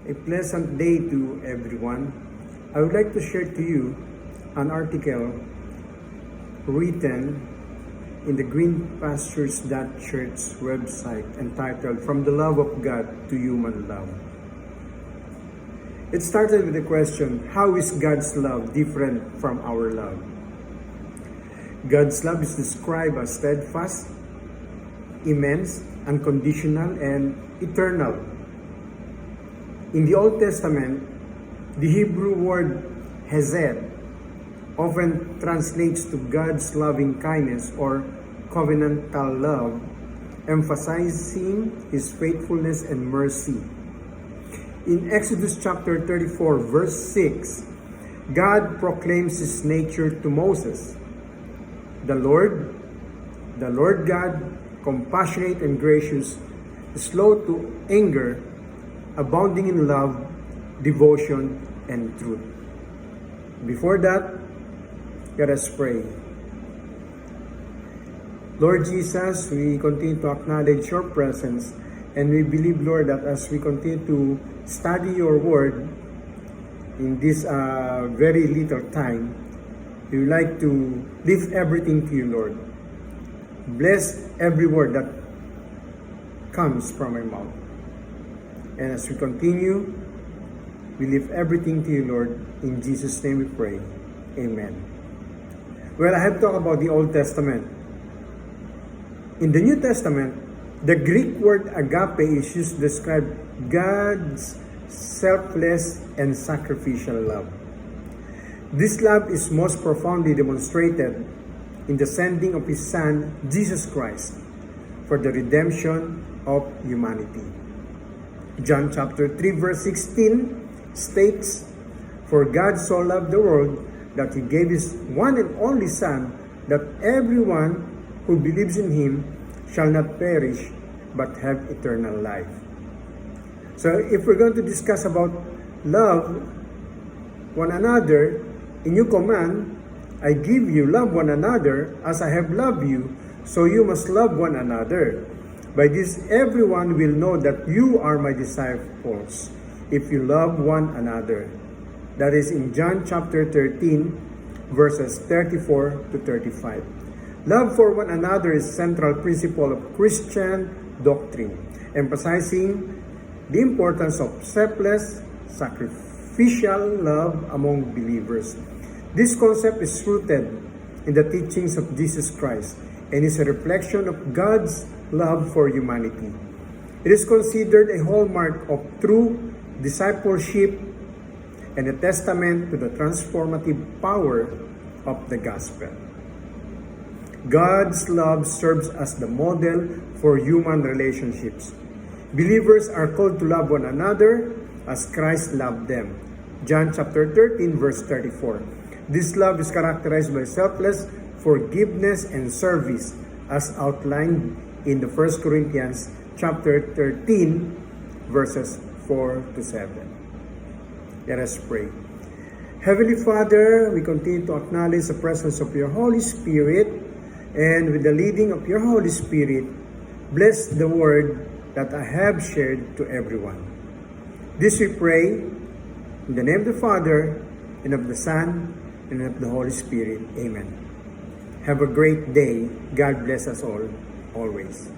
A pleasant day to everyone. I would like to share to you an article written in the greenpastures.church website entitled From the Love of God to Human Love. It started with the question, how is God's love different from our love? God's love is described as steadfast, immense, unconditional, and eternal. In the Old Testament, the Hebrew word hesed often translates to God's loving kindness or covenantal love, emphasizing His faithfulness and mercy. In Exodus chapter 34, verse 6, God proclaims His nature to Moses. The Lord God, compassionate and gracious, slow to anger, abounding in love, devotion, and truth. Before that, let us pray. Lord Jesus, we continue to acknowledge your presence, and we believe, Lord, that as we continue to study your word in this very little time, we would like to lift everything to you, Lord. Bless every word that comes from my mouth. And as we continue, we leave everything to you, Lord. In Jesus' name we pray. Amen. Well, I have talked about the Old Testament. In the New Testament, the Greek word agape is used to describe God's selfless and sacrificial love. This love is most profoundly demonstrated in the sending of His Son, Jesus Christ, for the redemption of humanity. John chapter 3 verse 16 states, "For God so loved the world that He gave His one and only Son, that everyone who believes in Him shall not perish but have eternal life." So if we're going to discuss about love one another, in your command, I give you love one another as I have loved you, so you must love one another. By this, everyone will know that you are my disciples, if you love one another. That is in John chapter 13, verses 34 to 35. Love for one another is central principle of Christian doctrine, emphasizing the importance of selfless, sacrificial love among believers. This concept is rooted in the teachings of Jesus Christ and is a reflection of God's love for humanity. It is considered a hallmark of true discipleship and a testament to the transformative power of the gospel. God's love serves as the model for human relationships. Believers are called to love one another as Christ loved them. John chapter 13 verse 34. This love is characterized by selfless forgiveness and service as outlined in the 1 Corinthians chapter 13 verses 4 to 7. Let us pray. Heavenly Father, we continue to acknowledge the presence of your Holy Spirit, and with the leading of your Holy Spirit, bless the word that I have shared to everyone. This we pray in the name of the Father, and of the Son, and of the Holy Spirit. Amen. Have a great day. God bless us all, always.